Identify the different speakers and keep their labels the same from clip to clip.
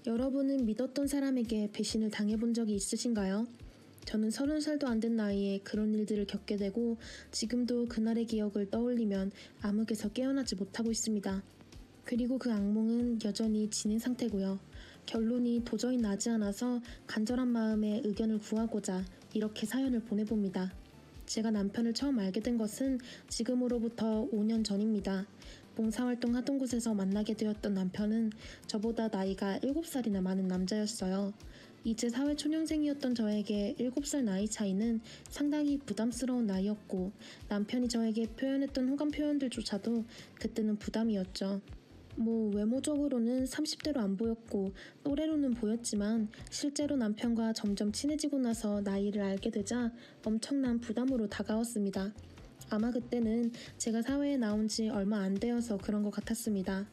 Speaker 1: 여러분은 믿었던 사람에게 배신을 당해본 적이 있으신가요? 저는 30살도 안 된 나이에 그런 일들을 겪게 되고 지금도 그날의 기억을 떠올리면 암흑에서 깨어나지 못하고 있습니다. 그리고 그 악몽은 여전히 진행 상태고요. 결론이 도저히 나지 않아서 간절한 마음에 의견을 구하고자 이렇게 사연을 보내봅니다. 제가 남편을 처음 알게 된 것은 지금으로부터 5년 전입니다. 봉사활동 하던 곳에서 만나게 되었던 남편은 저보다 나이가 7살이나 많은 남자였어요. 이제 사회초년생이었던 저에게 7살 나이 차이는 상당히 부담스러운 나이였고 남편이 저에게 표현했던 호감 표현들조차도 그때는 부담이었죠. 외모적으로는 30대로 안 보였고 또래로는 보였지만 실제로 남편과 점점 친해지고 나서 나이를 알게 되자 엄청난 부담으로 다가왔습니다. 아마 그때는 제가 사회에 나온 지 얼마 안 되어서 그런 것 같았습니다.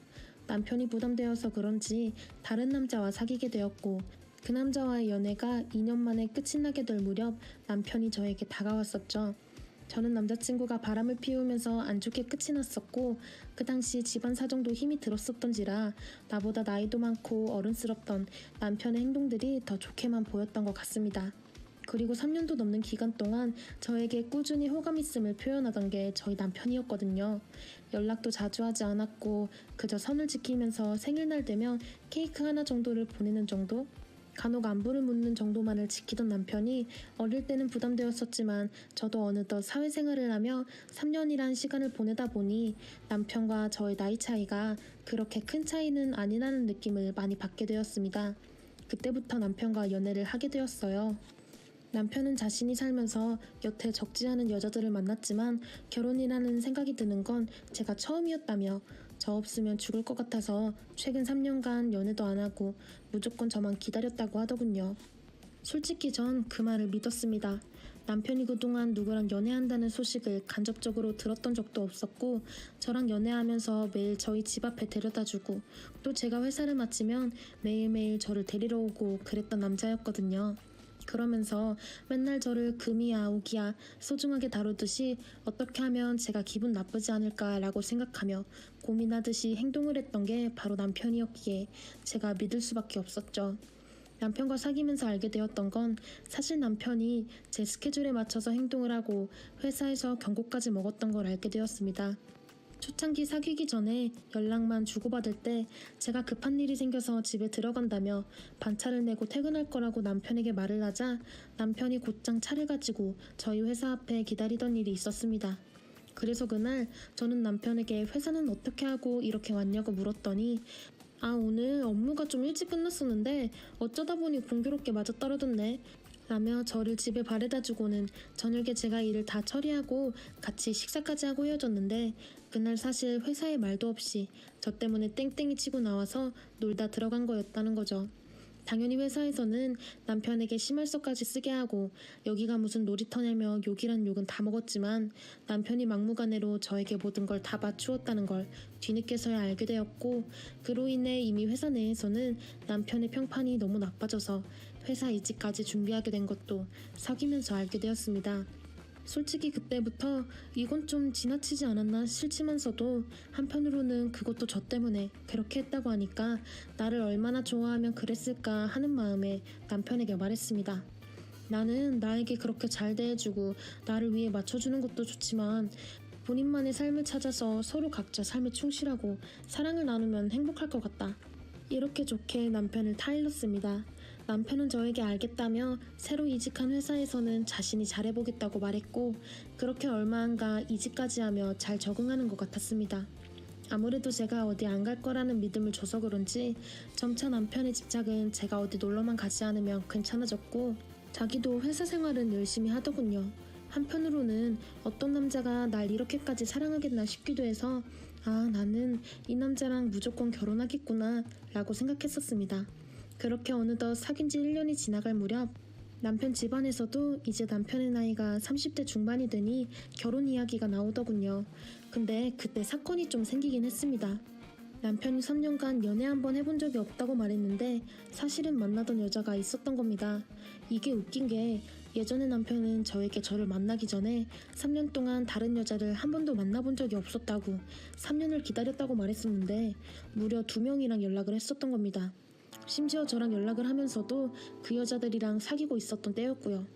Speaker 1: 남편이 부담되어서 그런지 다른 남자와 사귀게 되었고 그 남자와의 연애가 2년 만에 끝이 나게 될 무렵 남편이 저에게 다가왔었죠. 저는 남자친구가 바람을 피우면서 안 좋게 끝이 났었고 그 당시 집안 사정도 힘이 들었었던지라 나보다 나이도 많고 어른스럽던 남편의 행동들이 더 좋게만 보였던 것 같습니다. 그리고 3년도 넘는 기간 동안 저에게 꾸준히 호감 있음을 표현하던 게 저희 남편이었거든요. 연락도 자주 하지 않았고 그저 선을 지키면서 생일날 되면 케이크 하나 정도를 보내는 정도? 간혹 안부를 묻는 정도만을 지키던 남편이 어릴 때는 부담되었었지만 저도 어느덧 사회생활을 하며 3년이란 시간을 보내다 보니 남편과 저의 나이 차이가 그렇게 큰 차이는 아니라는 느낌을 많이 받게 되었습니다. 그때부터 남편과 연애를 하게 되었어요. 남편은 자신이 살면서 여태 적지 않은 여자들을 만났지만 결혼이라는 생각이 드는 건 제가 처음이었다며 저 없으면 죽을 것 같아서 최근 3년간 연애도 안 하고 무조건 저만 기다렸다고 하더군요. 솔직히 전 그 말을 믿었습니다. 남편이 그동안 누구랑 연애한다는 소식을 간접적으로 들었던 적도 없었고 저랑 연애하면서 매일 저희 집 앞에 데려다주고 또 제가 회사를 마치면 매일매일 저를 데리러 오고 그랬던 남자였거든요. 그러면서 맨날 저를 금이야 오기야 소중하게 다루듯이 어떻게 하면 제가 기분 나쁘지 않을까라고 생각하며 고민하듯이 행동을 했던 게 바로 남편이었기에 제가 믿을 수밖에 없었죠. 남편과 사귀면서 알게 되었던 건 사실 남편이 제 스케줄에 맞춰서 행동을 하고 회사에서 경고까지 먹었던 걸 알게 되었습니다. 초창기 사귀기 전에 연락만 주고받을 때 제가 급한 일이 생겨서 집에 들어간다며 반차를 내고 퇴근할 거라고 남편에게 말을 하자 남편이 곧장 차를 가지고 저희 회사 앞에 기다리던 일이 있었습니다. 그래서 그날 저는 남편에게 회사는 어떻게 하고 이렇게 왔냐고 물었더니 오늘 업무가 좀 일찍 끝났었는데 어쩌다 보니 공교롭게 맞아떨어졌네 라며 저를 집에 바래다 주고는 저녁에 제가 일을 다 처리하고 같이 식사까지 하고 헤어졌는데 그날 사실 회사에 말도 없이 저 때문에 땡땡이 치고 나와서 놀다 들어간 거였다는 거죠. 당연히 회사에서는 남편에게 심할서까지 쓰게 하고 여기가 무슨 놀이터냐며 욕이란 욕은 다 먹었지만 남편이 막무가내로 저에게 모든 걸 다 맞추었다는 걸 뒤늦게서야 알게 되었고 그로 인해 이미 회사 내에서는 남편의 평판이 너무 나빠져서 회사 이직까지 준비하게 된 것도 사귀면서 알게 되었습니다. 솔직히 그때부터 이건 좀 지나치지 않았나 싶지만서도 한편으로는 그것도 저 때문에 그렇게 했다고 하니까 나를 얼마나 좋아하면 그랬을까 하는 마음에 남편에게 말했습니다. 나는 나에게 그렇게 잘 대해주고 나를 위해 맞춰주는 것도 좋지만 본인만의 삶을 찾아서 서로 각자 삶에 충실하고 사랑을 나누면 행복할 것 같다. 이렇게 좋게 남편을 타일렀습니다. 남편은 저에게 알겠다며 새로 이직한 회사에서는 자신이 잘해보겠다고 말했고 그렇게 얼마 안 가 이직까지 하며 잘 적응하는 것 같았습니다. 아무래도 제가 어디 안 갈 거라는 믿음을 줘서 그런지 점차 남편의 집착은 제가 어디 놀러만 가지 않으면 괜찮아졌고 자기도 회사 생활은 열심히 하더군요. 한편으로는 어떤 남자가 날 이렇게까지 사랑하겠나 싶기도 해서 나는 이 남자랑 무조건 결혼하겠구나 라고 생각했었습니다. 그렇게 어느덧 사귄 지 1년이 지나갈 무렵 남편 집안에서도 이제 남편의 나이가 30대 중반이 되니 결혼 이야기가 나오더군요. 근데 그때 사건이 좀 생기긴 했습니다. 남편이 3년간 연애 한번 해본 적이 없다고 말했는데 사실은 만나던 여자가 있었던 겁니다. 이게 웃긴 게 예전에 남편은 저를 만나기 전에 3년 동안 다른 여자를 한 번도 만나본 적이 없었다고 3년을 기다렸다고 말했었는데 무려 2명이랑 연락을 했었던 겁니다. 심지어 저랑 연락을 하면서도 그 여자들이랑 사귀고 있었던 때였고요.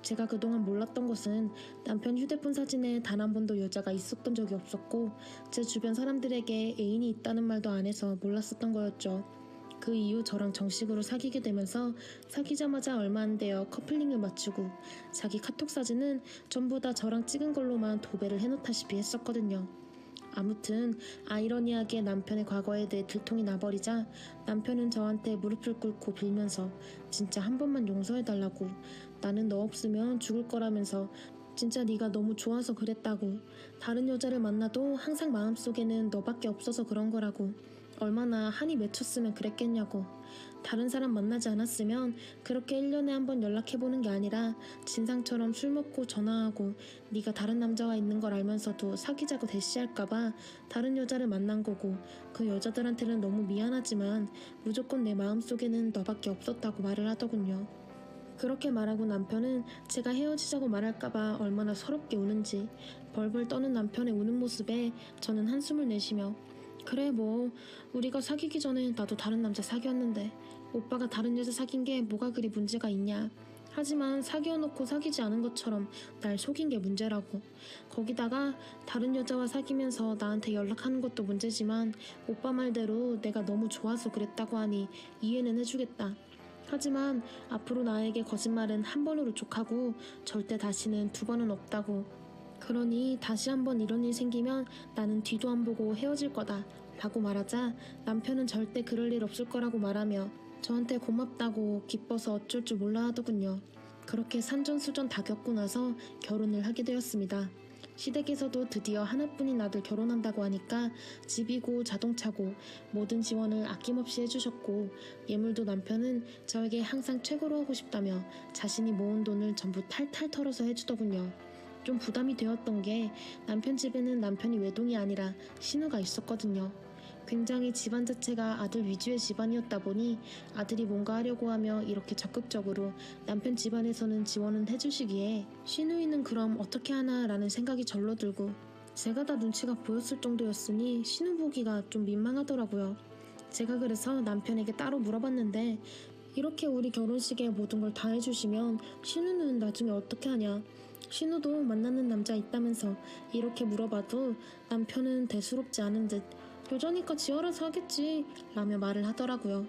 Speaker 1: 제가 그동안 몰랐던 것은 남편 휴대폰 사진에 단 한 번도 여자가 있었던 적이 없었고 제 주변 사람들에게 애인이 있다는 말도 안 해서 몰랐었던 거였죠. 그 이후 저랑 정식으로 사귀게 되면서 사귀자마자 얼마 안 되어 커플링을 맞추고 자기 카톡 사진은 전부 다 저랑 찍은 걸로만 도배를 해놓다시피 했었거든요. 아무튼 아이러니하게 남편의 과거에 대해 들통이 나버리자 남편은 저한테 무릎을 꿇고 빌면서 진짜 한 번만 용서해달라고, 나는 너 없으면 죽을 거라면서 진짜 네가 너무 좋아서 그랬다고, 다른 여자를 만나도 항상 마음속에는 너밖에 없어서 그런 거라고, 얼마나 한이 맺혔으면 그랬겠냐고, 다른 사람 만나지 않았으면 그렇게 1년에 한 번 연락해보는 게 아니라 진상처럼 술 먹고 전화하고 네가 다른 남자와 있는 걸 알면서도 사귀자고 대시할까봐 다른 여자를 만난 거고, 그 여자들한테는 너무 미안하지만 무조건 내 마음속에는 너밖에 없었다고 말을 하더군요. 그렇게 말하고 남편은 제가 헤어지자고 말할까봐 얼마나 서럽게 우는지 벌벌 떠는 남편의 우는 모습에 저는 한숨을 내쉬며, 그래 뭐 우리가 사귀기 전에 나도 다른 남자 사귀었는데 오빠가 다른 여자 사귄 게 뭐가 그리 문제가 있냐, 하지만 사귀어놓고 사귀지 않은 것처럼 날 속인 게 문제라고, 거기다가 다른 여자와 사귀면서 나한테 연락하는 것도 문제지만 오빠 말대로 내가 너무 좋아서 그랬다고 하니 이해는 해주겠다, 하지만 앞으로 나에게 거짓말은 한 번으로 족하고 절대 다시는 두 번은 없다고, 그러니 다시 한번 이런 일 생기면 나는 뒤도 안 보고 헤어질 거다 라고 말하자 남편은 절대 그럴 일 없을 거라고 말하며 저한테 고맙다고 기뻐서 어쩔 줄 몰라 하더군요. 그렇게 산전수전 다 겪고 나서 결혼을 하게 되었습니다. 시댁에서도 드디어 하나뿐인 아들 결혼한다고 하니까 집이고 자동차고 모든 지원을 아낌없이 해주셨고, 예물도 남편은 저에게 항상 최고로 하고 싶다며 자신이 모은 돈을 전부 탈탈 털어서 해주더군요. 좀 부담이 되었던 게 남편 집에는 남편이 외동이 아니라 신우가 있었거든요. 굉장히 집안 자체가 아들 위주의 집안이었다 보니 아들이 뭔가 하려고 하며 이렇게 적극적으로 남편 집안에서는 지원은 해주시기에 신우이는 그럼 어떻게 하나 라는 생각이 절로 들고, 제가 다 눈치가 보였을 정도였으니 신우 보기가 좀 민망하더라고요. 제가 그래서 남편에게 따로 물어봤는데, 이렇게 우리 결혼식에 모든 걸 다 해주시면 신우는 나중에 어떻게 하냐, 신우도 만나는 남자 있다면서, 이렇게 물어봐도 남편은 대수롭지 않은 듯 여자니까 지 알아서 하겠지 라며 말을 하더라고요.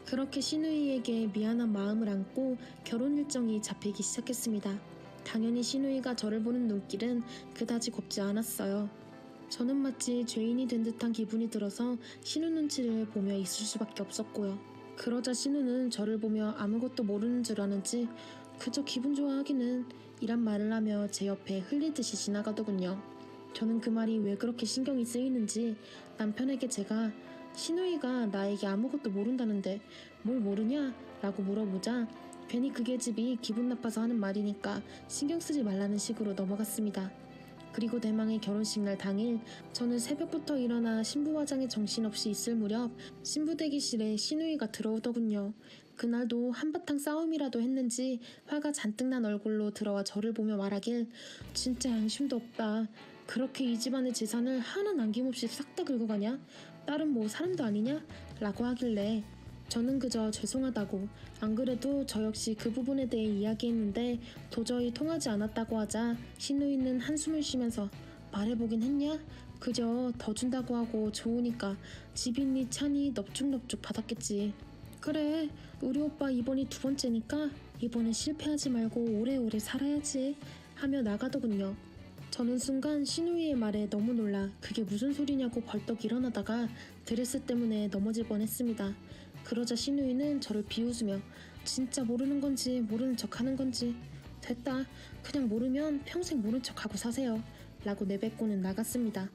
Speaker 1: 그렇게 신우이에게 미안한 마음을 안고 결혼 일정이 잡히기 시작했습니다. 당연히 신우이가 저를 보는 눈길은 그다지 곱지 않았어요. 저는 마치 죄인이 된 듯한 기분이 들어서 신우 눈치를 보며 있을 수밖에 없었고요. 그러자 신우는 저를 보며 아무것도 모르는 줄 아는지 그저 기분 좋아하기는 이란 말을 하며 제 옆에 흘리듯이 지나가더군요. 저는 그 말이 왜 그렇게 신경이 쓰이는지 남편에게 제가 신우이가 나에게 아무것도 모른다는데 뭘 모르냐? 라고 물어보자 괜히 그게 집이 기분 나빠서 하는 말이니까 신경 쓰지 말라는 식으로 넘어갔습니다. 그리고 대망의 결혼식 날 당일 저는 새벽부터 일어나 신부 화장에 정신없이 있을 무렵 신부 대기실에 신우이가 들어오더군요. 그날도 한바탕 싸움이라도 했는지 화가 잔뜩 난 얼굴로 들어와 저를 보며 말하길, 진짜 양심도 없다. 그렇게 이 집안의 재산을 하나 남김없이 싹 다 긁어가냐? 딸은 뭐 사람도 아니냐? 라고 하길래 저는 그저 죄송하다고, 안 그래도 저 역시 그 부분에 대해 이야기했는데 도저히 통하지 않았다고 하자 신우이는 한숨을 쉬면서 말해보긴 했냐? 그저 더 준다고 하고 좋으니까 집이니 차니 넙죽넙죽 받았겠지. 그래, 우리 오빠 이번이 두 번째니까 이번엔 실패하지 말고 오래오래 살아야지 하며 나가더군요. 저는 순간 신우이의 말에 너무 놀라 그게 무슨 소리냐고 벌떡 일어나다가 드레스 때문에 넘어질 뻔했습니다. 그러자 신우이는 저를 비웃으며 진짜 모르는 건지 모르는 척하는 건지, 됐다, 그냥 모르면 평생 모른 척하고 사세요 라고 내뱉고는 나갔습니다.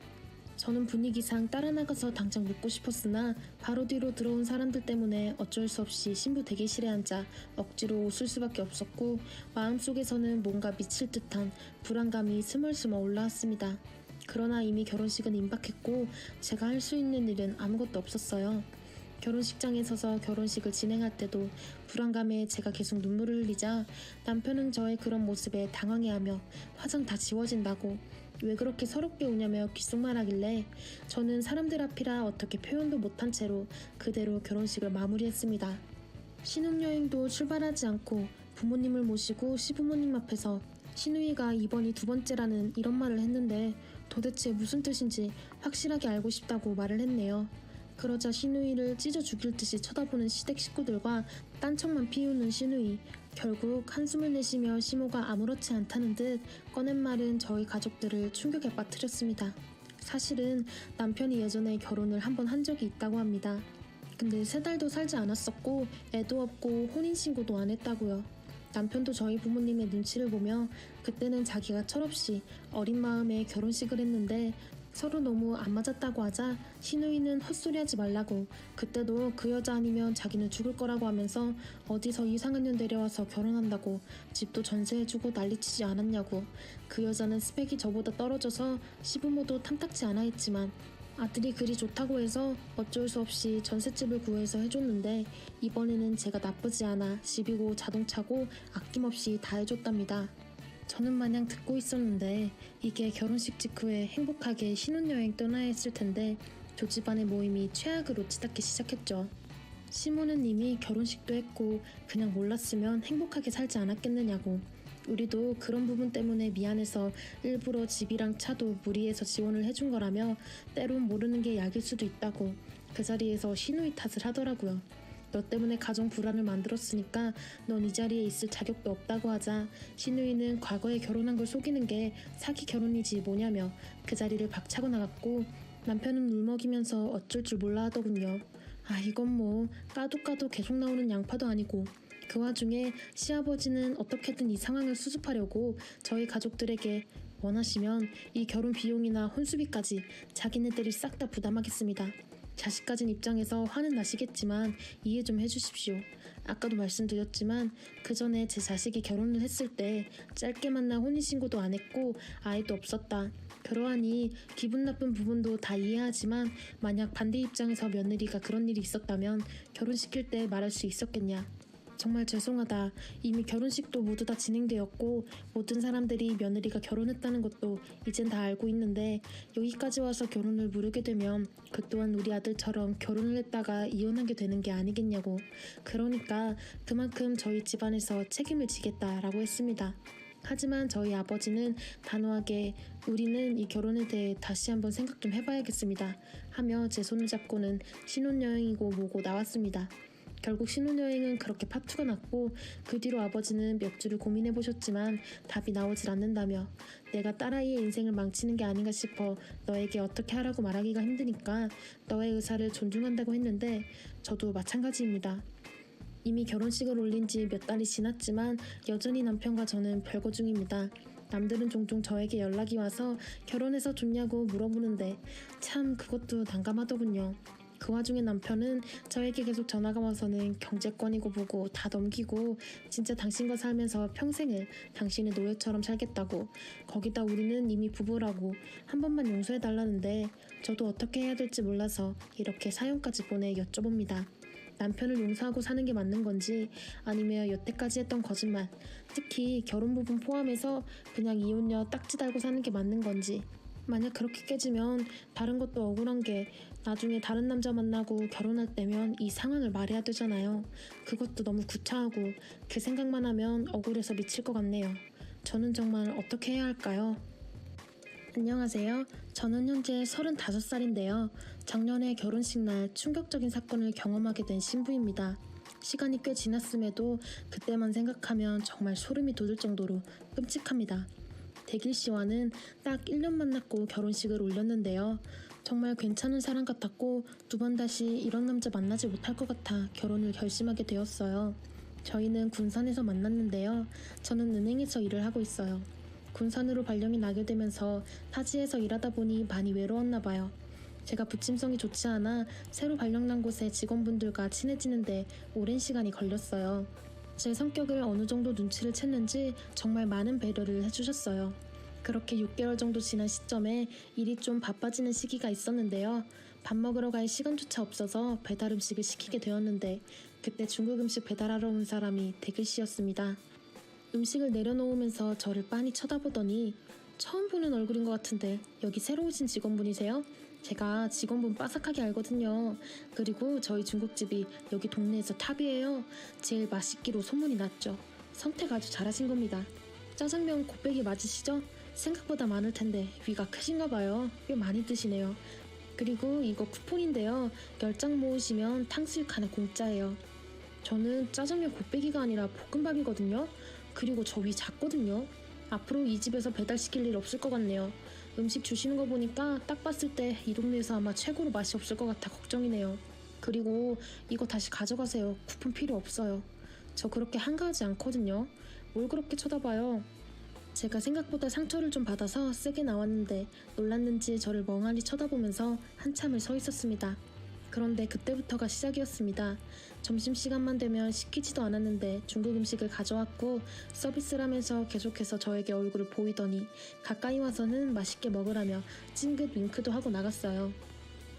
Speaker 1: 저는 분위기상 따라 나가서 당장 묻고 싶었으나 바로 뒤로 들어온 사람들 때문에 어쩔 수 없이 신부 대기실에 앉아 억지로 웃을 수밖에 없었고, 마음속에서는 뭔가 미칠 듯한 불안감이 스멀스멀 올라왔습니다. 그러나 이미 결혼식은 임박했고 제가 할 수 있는 일은 아무것도 없었어요. 결혼식장에 서서 결혼식을 진행할 때도 불안감에 제가 계속 눈물을 흘리자 남편은 저의 그런 모습에 당황해하며 화장 다 지워진다고, 왜 그렇게 서럽게 우냐며 귓속말하길래 저는 사람들 앞이라 어떻게 표현도 못한 채로 그대로 결혼식을 마무리했습니다. 신혼여행도 출발하지 않고 부모님을 모시고 시부모님 앞에서 시누이가 이번이 두 번째라는 이런 말을 했는데 도대체 무슨 뜻인지 확실하게 알고 싶다고 말을 했네요. 그러자 시누이를 찢어 죽일 듯이 쳐다보는 시댁 식구들과 딴청만 피우는 시누이. 결국 한숨을 내쉬며 시모가 아무렇지 않다는 듯 꺼낸 말은 저희 가족들을 충격에 빠뜨렸습니다. 사실은 남편이 예전에 결혼을 한 번 한 적이 있다고 합니다. 근데 3달도 살지 않았었고 애도 없고 혼인신고도 안 했다고요. 남편도 저희 부모님의 눈치를 보며 그때는 자기가 철없이 어린 마음에 결혼식을 했는데 서로 너무 안 맞았다고 하자 시누이는 헛소리하지 말라고, 그때도 그 여자 아니면 자기는 죽을 거라고 하면서 어디서 이상한 년 데려와서 결혼한다고 집도 전세해주고 난리치지 않았냐고. 그 여자는 스펙이 저보다 떨어져서 시부모도 탐탁지 않아 했지만 아들이 그리 좋다고 해서 어쩔 수 없이 전셋집을 구해서 해줬는데 이번에는 제가 나쁘지 않아 집이고 자동차고 아낌없이 다 해줬답니다. 저는 마냥 듣고 있었는데 이게 결혼식 직후에 행복하게 신혼여행 떠나야 했을 텐데 조집안의 모임이 최악으로 치닫기 시작했죠. 시모는 이미 결혼식도 했고 그냥 몰랐으면 행복하게 살지 않았겠느냐고. 우리도 그런 부분 때문에 미안해서 일부러 집이랑 차도 무리해서 지원을 해준 거라며 때론 모르는 게 약일 수도 있다고 그 자리에서 시누이 탓을 하더라고요. 너 때문에 가정 불안을 만들었으니까 넌 이 자리에 있을 자격도 없다고 하자 시누이는 과거에 결혼한 걸 속이는 게 사기 결혼이지 뭐냐며 그 자리를 박차고 나갔고 남편은 울먹이면서 어쩔 줄 몰라 하더군요. 아, 이건 뭐 까도 계속 나오는 양파도 아니고. 그 와중에 시아버지는 어떻게든 이 상황을 수습하려고 저희 가족들에게 원하시면 이 결혼 비용이나 혼수비까지 자기네들이 싹 다 부담하겠습니다. 자식 가진 입장에서 화는 나시겠지만 이해 좀 해주십시오. 아까도 말씀드렸지만 그 전에 제 자식이 결혼을 했을 때 짧게 만나 혼인신고도 안 했고 아이도 없었다. 그러하니 기분 나쁜 부분도 다 이해하지만 만약 반대 입장에서 며느리가 그런 일이 있었다면 결혼시킬 때 말할 수 있었겠냐. 정말 죄송하다. 이미 결혼식도 모두 다 진행되었고 모든 사람들이 며느리가 결혼했다는 것도 이젠 다 알고 있는데 여기까지 와서 결혼을 미루게 되면 그 또한 우리 아들처럼 결혼을 했다가 이혼하게 되는 게 아니겠냐고. 그러니까 그만큼 저희 집안에서 책임을 지겠다라고 했습니다. 하지만 저희 아버지는 단호하게 우리는 이 결혼에 대해 다시 한번 생각 좀 해봐야겠습니다 하며 제 손을 잡고는 신혼여행이고 뭐고 나왔습니다. 결국 신혼여행은 그렇게 파투가 났고 그 뒤로 아버지는 몇 주를 고민해보셨지만 답이 나오질 않는다며 내가 딸아이의 인생을 망치는 게 아닌가 싶어 너에게 어떻게 하라고 말하기가 힘드니까 너의 의사를 존중한다고 했는데 저도 마찬가지입니다. 이미 결혼식을 올린 지 몇 달이 지났지만 여전히 남편과 저는 별거 중입니다. 남들은 종종 저에게 연락이 와서 결혼해서 좋냐고 물어보는데 참 그것도 난감하더군요. 그 와중에 남편은 저에게 계속 전화가 와서는 경제권이고 뭐고 다 넘기고 진짜 당신과 살면서 평생을 당신의 노예처럼 살겠다고, 거기다 우리는 이미 부부라고 한 번만 용서해달라는데 저도 어떻게 해야 될지 몰라서 이렇게 사연까지 보내 여쭤봅니다. 남편을 용서하고 사는 게 맞는 건지 아니면 여태까지 했던 거짓말, 특히 결혼 부분 포함해서 그냥 이혼녀 딱지 달고 사는 게 맞는 건지. 만약 그렇게 깨지면 다른 것도 억울한 게 나중에 다른 남자 만나고 결혼할 때면 이 상황을 말해야 되잖아요. 그것도 너무 구차하고 그 생각만 하면 억울해서 미칠 것 같네요. 저는 정말 어떻게 해야 할까요? 안녕하세요. 저는 현재 35살인데요. 작년에 결혼식 날 충격적인 사건을 경험하게 된 신부입니다. 시간이 꽤 지났음에도 그때만 생각하면 정말 소름이 돋을 정도로 끔찍합니다. 대길 씨와는 딱 1년 만났고 결혼식을 올렸는데요. 정말 괜찮은 사람 같았고 두 번 다시 이런 남자 만나지 못할 것 같아 결혼을 결심하게 되었어요. 저희는 군산에서 만났는데요. 저는 은행에서 일을 하고 있어요. 군산으로 발령이 나게 되면서 타지에서 일하다 보니 많이 외로웠나 봐요. 제가 부침성이 좋지 않아 새로 발령난 곳의 직원분들과 친해지는데 오랜 시간이 걸렸어요. 제 성격을 어느 정도 눈치를 챘는지 정말 많은 배려를 해주셨어요. 그렇게 6개월 정도 지난 시점에 일이 좀 바빠지는 시기가 있었는데요. 밥 먹으러 갈 시간조차 없어서 배달 음식을 시키게 되었는데 그때 중국 음식 배달하러 온 사람이 대길 씨였습니다. 음식을 내려놓으면서 저를 빤히 쳐다보더니 처음 보는 얼굴인 것 같은데 여기 새로 오신 직원분이세요? 제가 직원분 빠삭하게 알거든요. 그리고 저희 중국집이 여기 동네에서 탑이에요. 제일 맛있기로 소문이 났죠. 선택 아주 잘하신 겁니다. 짜장면 곱빼기 맞으시죠? 생각보다 많을 텐데 위가 크신가 봐요. 꽤 많이 드시네요. 그리고 이거 쿠폰인데요. 10장 모으시면 탕수육 하나 공짜예요. 저는 짜장면 곱빼기가 아니라 볶음밥이거든요. 그리고 저 위 작거든요. 앞으로 이 집에서 배달시킬 일 없을 것 같네요. 음식 주시는 거 보니까 딱 봤을 때 이 동네에서 아마 최고로 맛이 없을 것 같아 걱정이네요. 그리고 이거 다시 가져가세요. 쿠폰 필요 없어요. 저 그렇게 한가하지 않거든요. 뭘 그렇게 쳐다봐요. 제가 생각보다 상처를 좀 받아서 세게 나왔는데 놀랐는지 저를 멍하니 쳐다보면서 한참을 서 있었습니다. 그런데 그때부터가 시작이었습니다. 점심시간만 되면 시키지도 않았는데 중국 음식을 가져왔고 서비스를 하면서 계속해서 저에게 얼굴을 보이더니 가까이 와서는 맛있게 먹으라며 찡긋 윙크도 하고 나갔어요.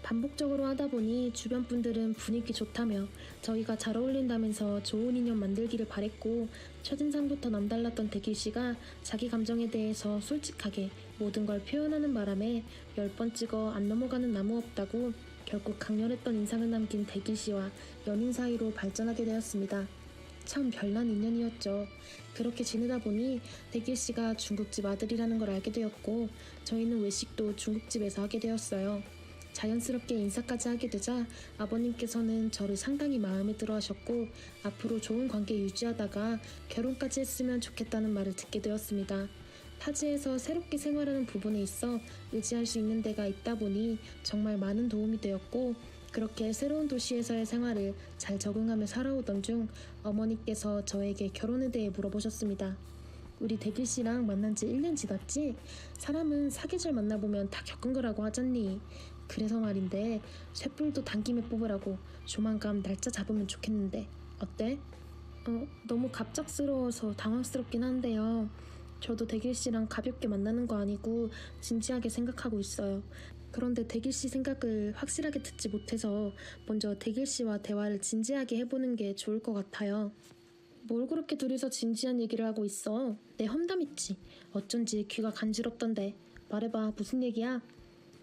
Speaker 1: 반복적으로 하다 보니 주변 분들은 분위기 좋다며 저희가 잘 어울린다면서 좋은 인연 만들기를 바랬고 첫인상부터 남달랐던 대길 씨가 자기 감정에 대해서 솔직하게 모든 걸 표현하는 바람에 10번 찍어 안 넘어가는 나무 없다고 결국 강렬했던 인상을 남긴 대길 씨와 연인 사이로 발전하게 되었습니다. 참 별난 인연이었죠. 그렇게 지내다 보니 대길 씨가 중국집 아들이라는 걸 알게 되었고 저희는 외식도 중국집에서 하게 되었어요. 자연스럽게 인사까지 하게 되자 아버님께서는 저를 상당히 마음에 들어 하셨고 앞으로 좋은 관계 유지하다가 결혼까지 했으면 좋겠다는 말을 듣게 되었습니다. 타지에서 새롭게 생활하는 부분에 있어 의지할 수 있는 데가 있다 보니 정말 많은 도움이 되었고 그렇게 새로운 도시에서의 생활을 잘 적응하며 살아오던 중 어머니께서 저에게 결혼에 대해 물어보셨습니다. 우리 대길 씨랑 만난 지 1년 지났지? 사람은 사계절 만나보면 다 겪은 거라고 하잖니. 그래서 말인데 쇳불도 단김에 뽑으라고 조만간 날짜 잡으면 좋겠는데 어때? 너무 갑작스러워서 당황스럽긴 한데요. 저도 대길 씨랑 가볍게 만나는 거 아니고 진지하게 생각하고 있어요. 그런데 대길 씨 생각을 확실하게 듣지 못해서 먼저 대길 씨와 대화를 진지하게 해보는 게 좋을 것 같아요. 뭘 그렇게 둘이서 진지한 얘기를 하고 있어? 내 험담 있지. 어쩐지 귀가 간지럽던데. 말해봐, 무슨 얘기야?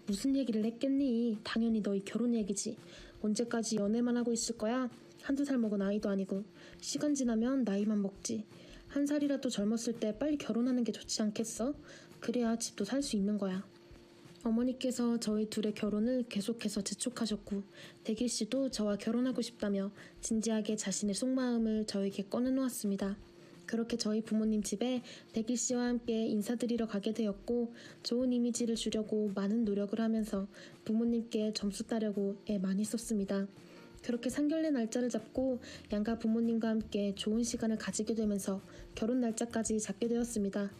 Speaker 1: 무슨 얘기를 했겠니? 당연히 너희 결혼 얘기지. 언제까지 연애만 하고 있을 거야? 한두 살 먹은 아이도 아니고. 시간 지나면 나이만 먹지. 한 살이라도 젊었을 때 빨리 결혼하는 게 좋지 않겠어? 그래야 집도 살 수 있는 거야. 어머니께서 저희 둘의 결혼을 계속해서 재촉하셨고 대길 씨도 저와 결혼하고 싶다며 진지하게 자신의 속마음을 저에게 꺼내놓았습니다. 그렇게 저희 부모님 집에 대길 씨와 함께 인사드리러 가게 되었고 좋은 이미지를 주려고 많은 노력을 하면서 부모님께 점수 따려고 애 많이 썼습니다. 그렇게 상견례 날짜를 잡고 양가 부모님과 함께 좋은 시간을 가지게 되면서 결혼 날짜까지 잡게 되었습니다.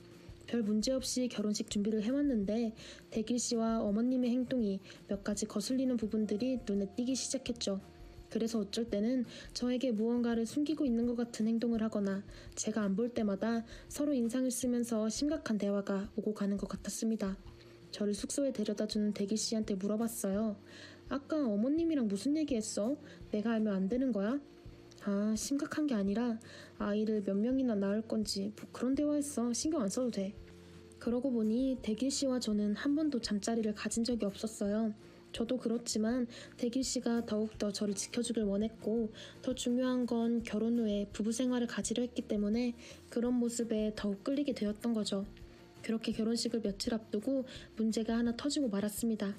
Speaker 1: 별 문제 없이 결혼식 준비를 해왔는데 대길 씨와 어머님의 행동이 몇 가지 거슬리는 부분들이 눈에 띄기 시작했죠. 그래서 어쩔 때는 저에게 무언가를 숨기고 있는 것 같은 행동을 하거나 제가 안 볼 때마다 서로 인상을 쓰면서 심각한 대화가 오고 가는 것 같았습니다. 저를 숙소에 데려다주는 대길 씨한테 물어봤어요. 아까 어머님이랑 무슨 얘기했어? 내가 알면 안 되는 거야? 아, 심각한 게 아니라 아이를 몇 명이나 낳을 건지 뭐 그런 대화했어. 신경 안 써도 돼. 그러고 보니 대길 씨와 저는 한 번도 잠자리를 가진 적이 없었어요. 저도 그렇지만 대길 씨가 더욱더 저를 지켜주길 원했고 더 중요한 건 결혼 후에 부부 생활을 가지려 했기 때문에 그런 모습에 더욱 끌리게 되었던 거죠. 그렇게 결혼식을 며칠 앞두고 문제가 하나 터지고 말았습니다.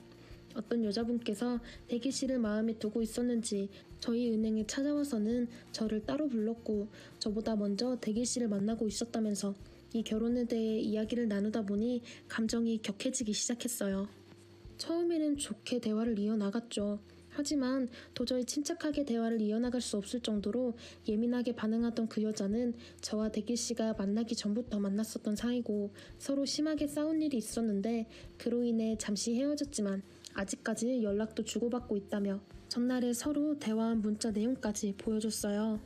Speaker 1: 어떤 여자분께서 대길 씨를 마음에 두고 있었는지 저희 은행에 찾아와서는 저를 따로 불렀고 저보다 먼저 대길 씨를 만나고 있었다면서 이 결혼에 대해 이야기를 나누다 보니 감정이 격해지기 시작했어요. 처음에는 좋게 대화를 이어나갔죠. 하지만 도저히 침착하게 대화를 이어나갈 수 없을 정도로 예민하게 반응하던 그 여자는 저와 대길 씨가 만나기 전부터 만났었던 사이고 서로 심하게 싸운 일이 있었는데 그로 인해 잠시 헤어졌지만 아직까지 연락도 주고받고 있다며 전날에 서로 대화한 문자 내용까지 보여줬어요.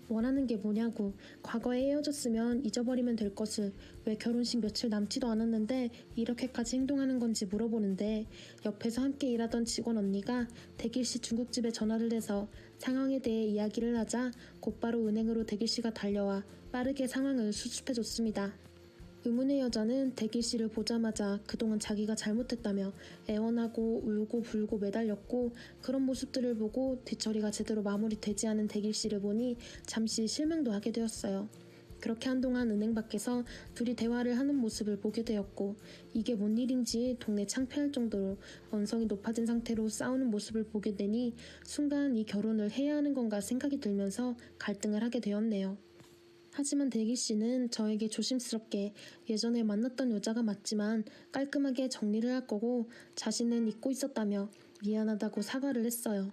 Speaker 1: 원하는 게 뭐냐고, 과거에 헤어졌으면 잊어버리면 될 것을 왜 결혼식 며칠 남지도 않았는데 이렇게까지 행동하는 건지 물어보는데 옆에서 함께 일하던 직원 언니가 대길씨 중국집에 전화를 해서 상황에 대해 이야기를 하자 곧바로 은행으로 대길씨가 달려와 빠르게 상황을 수습해줬습니다. 의문의 여자는 대길 씨를 보자마자 그동안 자기가 잘못했다며 애원하고 울고 불고 매달렸고, 그런 모습들을 보고 뒤처리가 제대로 마무리되지 않은 대길 씨를 보니 잠시 실망도 하게 되었어요. 그렇게 한동안 은행 밖에서 둘이 대화를 하는 모습을 보게 되었고, 이게 뭔 일인지 동네 창피할 정도로 언성이 높아진 상태로 싸우는 모습을 보게 되니 순간 이 결혼을 해야 하는 건가 생각이 들면서 갈등을 하게 되었네요. 하지만 대기 씨는 저에게 조심스럽게 예전에 만났던 여자가 맞지만 깔끔하게 정리를 할 거고 자신은 잊고 있었다며 미안하다고 사과를 했어요.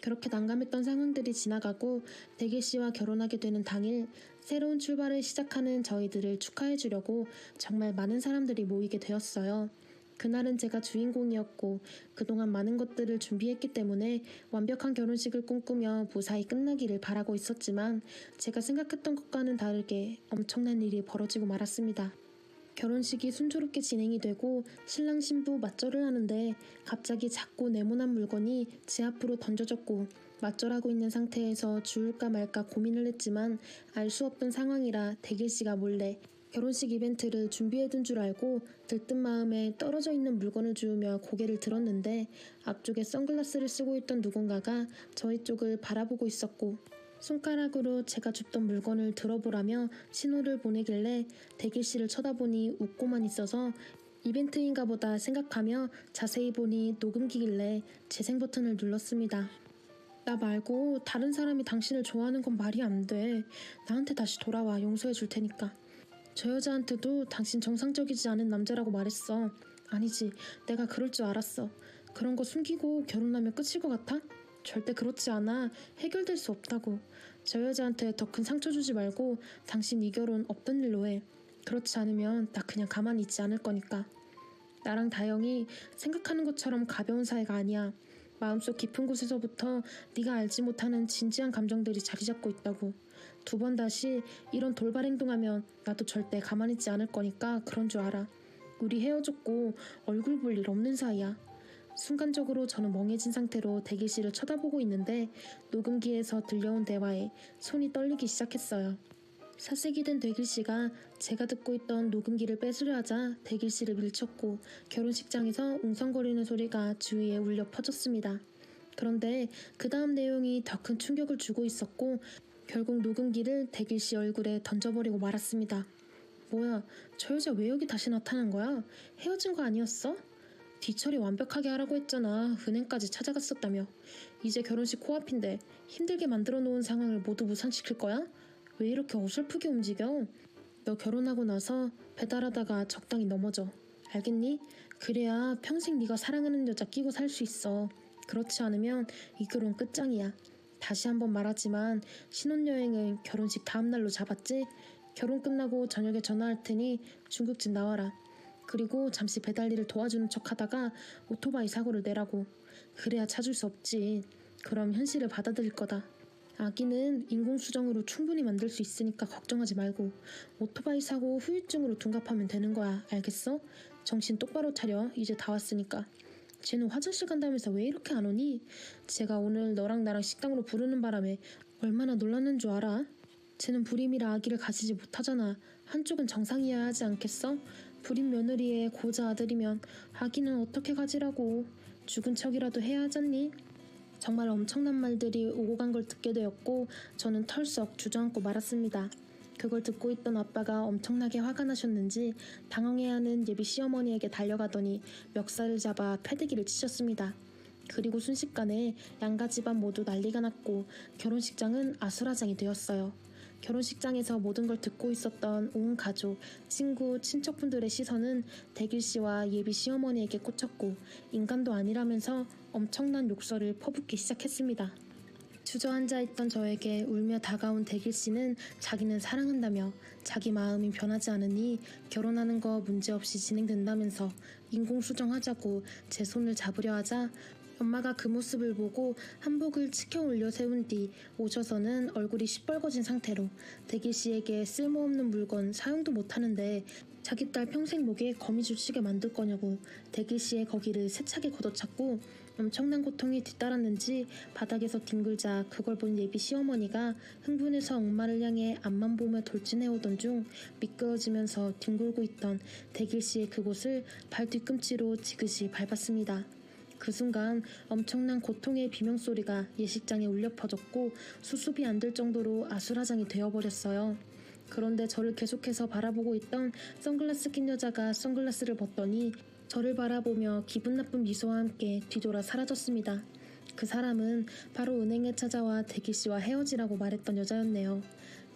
Speaker 1: 그렇게 난감했던 상황들이 지나가고 대기 씨와 결혼하게 되는 당일, 새로운 출발을 시작하는 저희들을 축하해 주려고 정말 많은 사람들이 모이게 되었어요. 그날은 제가 주인공이었고 그동안 많은 것들을 준비했기 때문에 완벽한 결혼식을 꿈꾸며 무사히 끝나기를 바라고 있었지만, 제가 생각했던 것과는 다르게 엄청난 일이 벌어지고 말았습니다. 결혼식이 순조롭게 진행이 되고 신랑 신부 맞절을 하는데 갑자기 작고 네모난 물건이 제 앞으로 던져졌고, 맞절하고 있는 상태에서 주울까 말까 고민을 했지만 알 수 없던 상황이라 대길 씨가 몰래 결혼식 이벤트를 준비해둔 줄 알고 들뜬 마음에 떨어져 있는 물건을 주우며 고개를 들었는데, 앞쪽에 선글라스를 쓰고 있던 누군가가 저희 쪽을 바라보고 있었고, 손가락으로 제가 줍던 물건을 들어보라며 신호를 보내길래 대길 씨를 쳐다보니 웃고만 있어서 이벤트인가 보다 생각하며 자세히 보니 녹음기길래 재생 버튼을 눌렀습니다. 나 말고 다른 사람이 당신을 좋아하는 건 말이 안 돼. 나한테 다시 돌아와. 용서해 줄 테니까. 저 여자한테도 당신 정상적이지 않은 남자라고 말했어. 아니지, 내가 그럴 줄 알았어. 그런 거 숨기고 결혼하면 끝일 것 같아? 절대 그렇지 않아. 해결될 수 없다고. 저 여자한테 더 큰 상처 주지 말고 당신 이 결혼 없던 일로 해. 그렇지 않으면 나 그냥 가만히 있지 않을 거니까. 나랑 다영이 생각하는 것처럼 가벼운 사이가 아니야. 마음속 깊은 곳에서부터 네가 알지 못하는 진지한 감정들이 자리 잡고 있다고. 2번 다시 이런 돌발 행동하면 나도 절대 가만히 있지 않을 거니까 그런 줄 알아. 우리 헤어졌고 얼굴 볼 일 없는 사이야. 순간적으로 저는 멍해진 상태로 대기 씨를 쳐다보고 있는데 녹음기에서 들려온 대화에 손이 떨리기 시작했어요. 사색이 된 대길 씨가 제가 듣고 있던 녹음기를 뺏으려 하자 대길 씨를 밀쳤고, 결혼식장에서 웅성거리는 소리가 주위에 울려 퍼졌습니다. 그런데 그 다음 내용이 더 큰 충격을 주고 있었고, 결국 녹음기를 대길 씨 얼굴에 던져버리고 말았습니다. 뭐야, 저 여자 왜 여기 다시 나타난 거야? 헤어진 거 아니었어? 뒤처리 완벽하게 하라고 했잖아. 은행까지 찾아갔었다며. 이제 결혼식 코앞인데 힘들게 만들어 놓은 상황을 모두 무산시킬 거야? 왜 이렇게 어설프게 움직여? 너 결혼하고 나서 배달하다가 적당히 넘어져. 알겠니? 그래야 평생 네가 사랑하는 여자 끼고 살 수 있어. 그렇지 않으면 이 결혼 끝장이야. 다시 한번 말하지만 신혼여행은 결혼식 다음날로 잡았지? 결혼 끝나고 저녁에 전화할 테니 중국집 나와라. 그리고 잠시 배달 일을 도와주는 척 하다가 오토바이 사고를 내라고. 그래야 찾을 수 없지. 그럼 현실을 받아들일 거다. 아기는 인공수정으로 충분히 만들 수 있으니까 걱정하지 말고 오토바이 사고 후유증으로 둔갑하면 되는 거야. 알겠어? 정신 똑바로 차려. 이제 다 왔으니까. 쟤는 화장실 간다면서 왜 이렇게 안 오니? 제가 오늘 너랑 나랑 식당으로 부르는 바람에 얼마나 놀랐는 줄 알아? 쟤는 불임이라 아기를 가지지 못하잖아. 한쪽은 정상이어야 하지 않겠어? 불임 며느리의 고자 아들이면 아기는 어떻게 가지라고. 죽은 척이라도 해야 하잖니? 정말 엄청난 말들이 오고 간 걸 듣게 되었고 저는 털썩 주저앉고 말았습니다. 그걸 듣고 있던 아빠가 엄청나게 화가 나셨는지 당황해하는 예비 시어머니에게 달려가더니 멱살을 잡아 패대기를 치셨습니다. 그리고 순식간에 양가 집안 모두 난리가 났고 결혼식장은 아수라장이 되었어요. 결혼식장에서 모든 걸 듣고 있었던 온 가족, 친구, 친척분들의 시선은 대길 씨와 예비 시어머니에게 꽂혔고 인간도 아니라면서 엄청난 욕설을 퍼붓기 시작했습니다. 주저앉아 있던 저에게 울며 다가온 대길 씨는 자기는 사랑한다며 자기 마음이 변하지 않으니 결혼하는 거 문제없이 진행된다면서 인공수정하자고 제 손을 잡으려 하자 엄마가 그 모습을 보고 한복을 치켜 올려 세운 뒤 오셔서는 얼굴이 시뻘거진 상태로 대길 씨에게 쓸모없는 물건 사용도 못하는데 자기 딸 평생 목에 거미줄 치게 만들 거냐고 대길 씨의 거기를 세차게 걷어찼고 엄청난 고통이 뒤따랐는지 바닥에서 뒹굴자 그걸 본 예비 시어머니가 흥분해서 엄마를 향해 앞만 보며 돌진해오던 중 미끄러지면서 뒹굴고 있던 대길씨의 그곳을 발 뒤꿈치로 지그시 밟았습니다. 그 순간 엄청난 고통의 비명소리가 예식장에 울려 퍼졌고 수습이 안 될 정도로 아수라장이 되어버렸어요. 그런데 저를 계속해서 바라보고 있던 선글라스 낀 여자가 선글라스를 벗더니 저를 바라보며 기분 나쁜 미소와 함께 뒤돌아 사라졌습니다. 그 사람은 바로 은행에 찾아와 대기씨와 헤어지라고 말했던 여자였네요.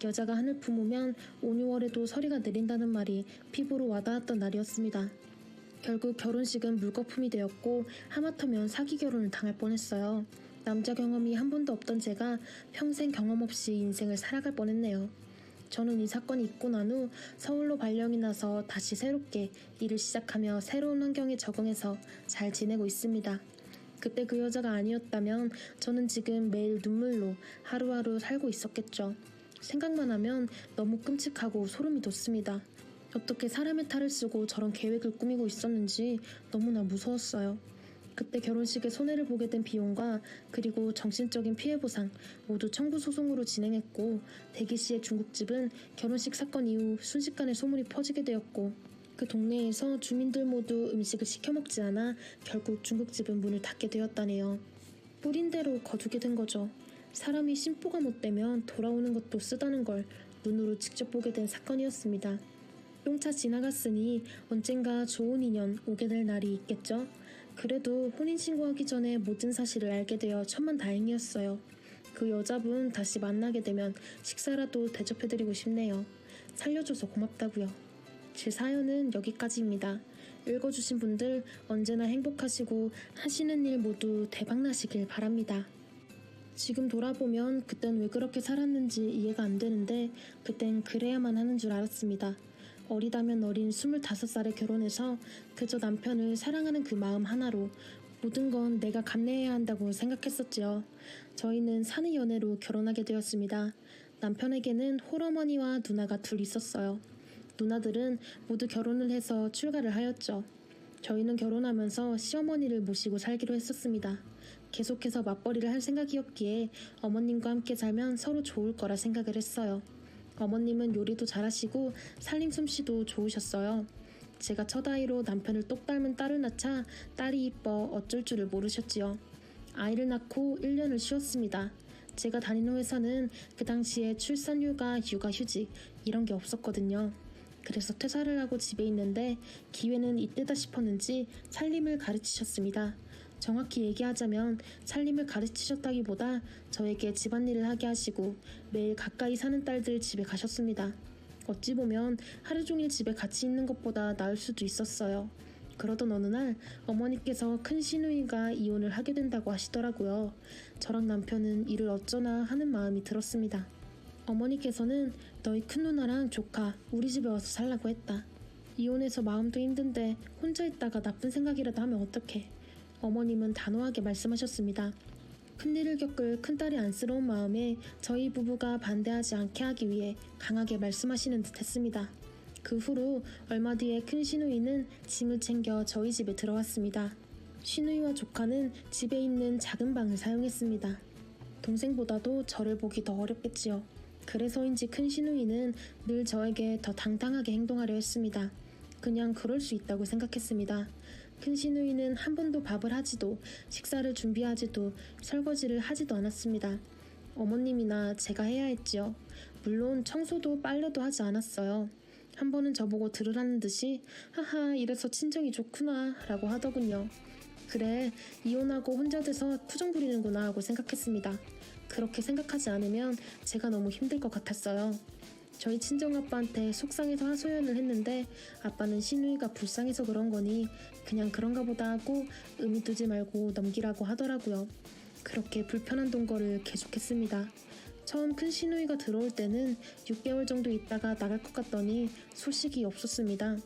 Speaker 1: 여자가 하늘 품으면 5, 6월에도 서리가 내린다는 말이 피부로 와닿았던 날이었습니다. 결국 결혼식은 물거품이 되었고 하마터면 사기 결혼을 당할 뻔했어요. 남자 경험이 한 번도 없던 제가 평생 경험 없이 인생을 살아갈 뻔했네요. 저는 이 사건이 있고 난 후 서울로 발령이 나서 다시 새롭게 일을 시작하며 새로운 환경에 적응해서 잘 지내고 있습니다. 그때 그 여자가 아니었다면 저는 지금 매일 눈물로 하루하루 살고 있었겠죠. 생각만 하면 너무 끔찍하고 소름이 돋습니다. 어떻게 사람의 탈을 쓰고 저런 계획을 꾸미고 있었는지 너무나 무서웠어요. 그때 결혼식에 손해를 보게 된 비용과 그리고 정신적인 피해 보상 모두 청구 소송으로 진행했고 대기씨의 중국집은 결혼식 사건 이후 순식간에 소문이 퍼지게 되었고 그 동네에서 주민들 모두 음식을 시켜 먹지 않아 결국 중국집은 문을 닫게 되었다네요. 뿌린 대로 거두게 된 거죠. 사람이 심보가 못되면 돌아오는 것도 쓰다는 걸 눈으로 직접 보게 된 사건이었습니다. 똥차 지나갔으니 언젠가 좋은 인연 오게 될 날이 있겠죠? 그래도 혼인신고하기 전에 모든 사실을 알게 되어 천만다행이었어요. 그 여자분 다시 만나게 되면 식사라도 대접해드리고 싶네요. 살려줘서 고맙다고요. 제 사연은 여기까지입니다. 읽어주신 분들 언제나 행복하시고 하시는 일 모두 대박나시길 바랍니다. 지금 돌아보면 그땐 왜 그렇게 살았는지 이해가 안 되는데 그땐 그래야만 하는 줄 알았습니다. 어리다면 어린 25살에 결혼해서 그저 남편을 사랑하는 그 마음 하나로 모든 건 내가 감내해야 한다고 생각했었지요. 저희는 사내 연애로 결혼하게 되었습니다. 남편에게는 홀어머니와 누나가 둘 있었어요. 누나들은 모두 결혼을 해서 출가를 하였죠. 저희는 결혼하면서 시어머니를 모시고 살기로 했었습니다. 계속해서 맞벌이를 할 생각이었기에 어머님과 함께 살면 서로 좋을 거라 생각을 했어요. 어머님은 요리도 잘하시고 살림 솜씨도 좋으셨어요. 제가 첫아이로 남편을 똑 닮은 딸을 낳자 딸이 이뻐 어쩔 줄을 모르셨지요. 아이를 낳고 1년을 쉬었습니다. 제가 다니는 회사는 그 당시에 출산휴가, 육아휴직 이런 게 없었거든요. 그래서 퇴사를 하고 집에 있는데 기회는 이때다 싶었는지 살림을 가르치셨습니다. 정확히 얘기하자면 살림을 가르치셨다기보다 저에게 집안일을 하게 하시고 매일 가까이 사는 딸들 집에 가셨습니다. 어찌 보면 하루 종일 집에 같이 있는 것보다 나을 수도 있었어요. 그러던 어느 날 어머니께서 큰 시누이가 이혼을 하게 된다고 하시더라고요. 저랑 남편은 이를 어쩌나 하는 마음이 들었습니다. 어머니께서는 너희 큰 누나랑 조카 우리 집에 와서 살라고 했다. 이혼해서 마음도 힘든데 혼자 있다가 나쁜 생각이라도 하면 어떡해. 어머님은 단호하게 말씀하셨습니다. 큰일을 겪을 큰딸이 안쓰러운 마음에 저희 부부가 반대하지 않게 하기 위해 강하게 말씀하시는 듯 했습니다. 그 후로 얼마 뒤에 큰 시누이는 짐을 챙겨 저희 집에 들어왔습니다. 시누이와 조카는 집에 있는 작은 방을 사용했습니다. 동생보다도 저를 보기 더 어렵겠지요. 그래서인지 큰 시누이는 늘 저에게 더 당당하게 행동하려 했습니다. 그냥 그럴 수 있다고 생각했습니다. 큰 시누이는 한 번도 밥을 하지도 식사를 준비하지도 설거지를 하지도 않았습니다. 어머님이나 제가 해야 했지요. 물론 청소도 빨래도 하지 않았어요. 한 번은 저보고 들으라는 듯이 하하 이래서 친정이 좋구나 라고 하더군요. 그래 이혼하고 혼자 돼서 투정 부리는구나 하고 생각했습니다. 그렇게 생각하지 않으면 제가 너무 힘들 것 같았어요. 저희 친정아빠한테 속상해서 하소연을 했는데 아빠는 시누이가 불쌍해서 그런 거니 그냥 그런가 보다 하고 의미 두지 말고 넘기라고 하더라고요. 그렇게 불편한 동거를 계속했습니다. 처음 큰 시누이가 들어올 때는 6개월 정도 있다가 나갈 것 같더니 소식이 없었습니다.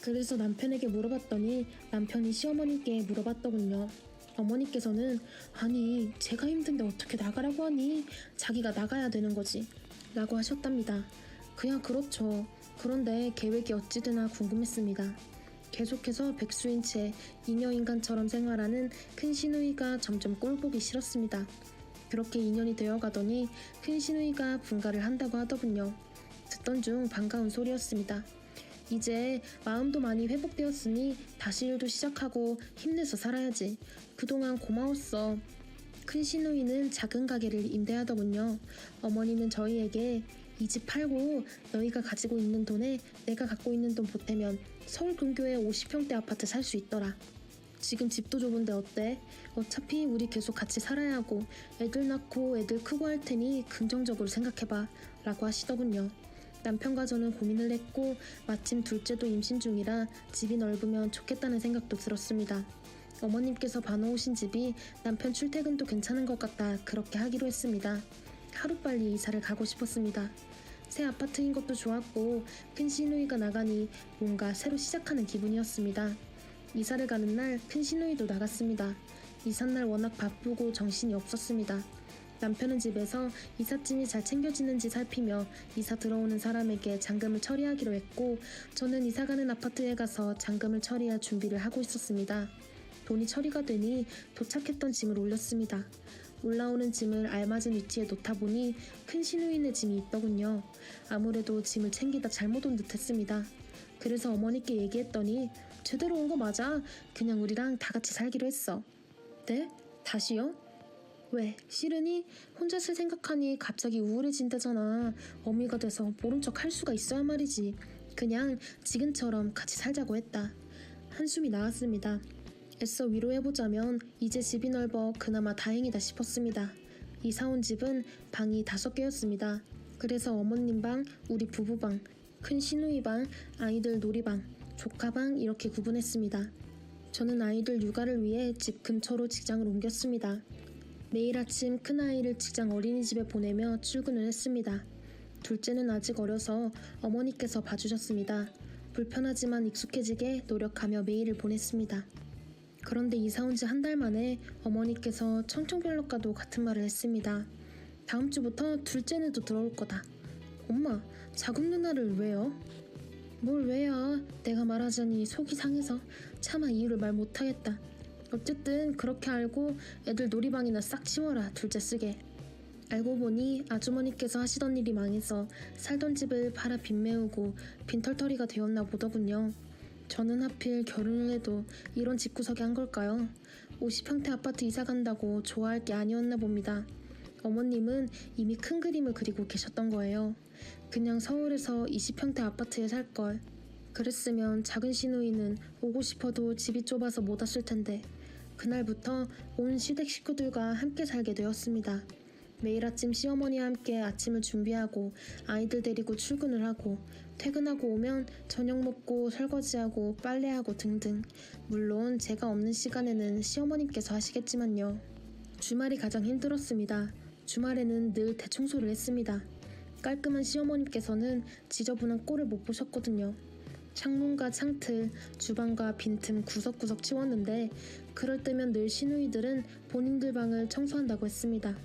Speaker 1: 그래서 남편에게 물어봤더니 남편이 시어머니께 물어봤더군요. 어머니께서는 아니 제가 힘든데 어떻게 나가라고 하니 자기가 나가야 되는 거지 라고 하셨답니다. 그야 그렇죠. 그런데 계획이 어찌되나 궁금했습니다. 계속해서 백수인 채 잉여인간처럼 생활하는 큰 시누이가 점점 꼴보기 싫었습니다. 그렇게 2년이 되어가더니 큰 시누이가 분가를 한다고 하더군요. 듣던 중 반가운 소리였습니다. 이제 마음도 많이 회복되었으니 다시 일도 시작하고 힘내서 살아야지. 그동안 고마웠어. 큰 시누이는 작은 가게를 임대하더군요. 어머니는 저희에게 이 집 팔고 너희가 가지고 있는 돈에 내가 갖고 있는 돈 보태면 서울 근교에 50평대 아파트 살 수 있더라. 지금 집도 좁은데 어때? 어차피 우리 계속 같이 살아야 하고 애들 낳고 애들 크고 할 테니 긍정적으로 생각해봐 라고 하시더군요. 남편과 저는 고민을 했고 마침 둘째도 임신 중이라 집이 넓으면 좋겠다는 생각도 들었습니다. 어머님께서 봐놓으신 집이 남편 출퇴근도 괜찮은 것 같다 그렇게 하기로 했습니다. 하루빨리 이사를 가고 싶었습니다. 새 아파트인 것도 좋았고 큰 시누이가 나가니 뭔가 새로 시작하는 기분이었습니다. 이사를 가는 날 큰 시누이도 나갔습니다. 이삿날 워낙 바쁘고 정신이 없었습니다. 남편은 집에서 이삿짐이 잘 챙겨지는지 살피며 이사 들어오는 사람에게 잔금을 처리하기로 했고 저는 이사가는 아파트에 가서 잔금을 처리할 준비를 하고 있었습니다. 돈이 처리가 되니 도착했던 짐을 올렸습니다. 올라오는 짐을 알맞은 위치에 놓다 보니 큰 시누이네 짐이 있더군요. 아무래도 짐을 챙기다 잘못 온 듯 했습니다. 그래서 어머니께 얘기했더니 제대로 온 거 맞아. 그냥 우리랑 다 같이 살기로 했어. 네? 다시요? 왜? 싫으니? 혼자 쓸 생각하니 갑자기 우울해진다잖아. 어미가 돼서 모른 척 할 수가 있어야 말이지. 그냥 지금처럼 같이 살자고 했다. 한숨이 나왔습니다. 애써 위로해보자면 이제 집이 넓어 그나마 다행이다 싶었습니다. 이사 온 집은 방이 5개였습니다. 그래서 어머님 방, 우리 부부 방, 큰 시누이 방, 아이들 놀이방, 조카 방 이렇게 구분했습니다. 저는 아이들 육아를 위해 집 근처로 직장을 옮겼습니다. 매일 아침 큰아이를 직장 어린이집에 보내며 출근을 했습니다. 둘째는 아직 어려서 어머니께서 봐주셨습니다. 불편하지만 익숙해지게 노력하며 매일을 보냈습니다. 그런데 이사 온 지 한 달 만에 어머니께서 청청별로과도 같은 말을 했습니다. 다음 주부터 둘째는 또 들어올 거다. 엄마, 작은 누나를 왜요? 뭘 왜야? 내가 말하자니 속이 상해서 차마 이유를 말 못하겠다. 어쨌든 그렇게 알고 애들 놀이방이나 싹 치워라, 둘째 쓰게. 알고 보니 아주머니께서 하시던 일이 망해서 살던 집을 팔아 빚 메우고 빈털터리가 되었나 보더군요. 저는 하필 결혼을 해도 이런 집구석에 한 걸까요? 50평대 아파트 이사 간다고 좋아할 게 아니었나 봅니다. 어머님은 이미 큰 그림을 그리고 계셨던 거예요. 그냥 서울에서 20평대 아파트에 살 걸. 그랬으면 작은 시누이는 오고 싶어도 집이 좁아서 못 왔을 텐데. 그날부터 온 시댁 식구들과 함께 살게 되었습니다. 매일 아침 시어머니와 함께 아침을 준비하고 아이들 데리고 출근을 하고 퇴근하고 오면 저녁 먹고 설거지하고 빨래하고 등등. 물론 제가 없는 시간에는 시어머님께서 하시겠지만요. 주말이 가장 힘들었습니다. 주말에는 늘 대청소를 했습니다. 깔끔한 시어머님께서는 지저분한 꼴을 못 보셨거든요. 창문과 창틀, 주방과 빈틈 구석구석 치웠는데 그럴 때면 늘 시누이들은 본인들 방을 청소한다고 했습니다.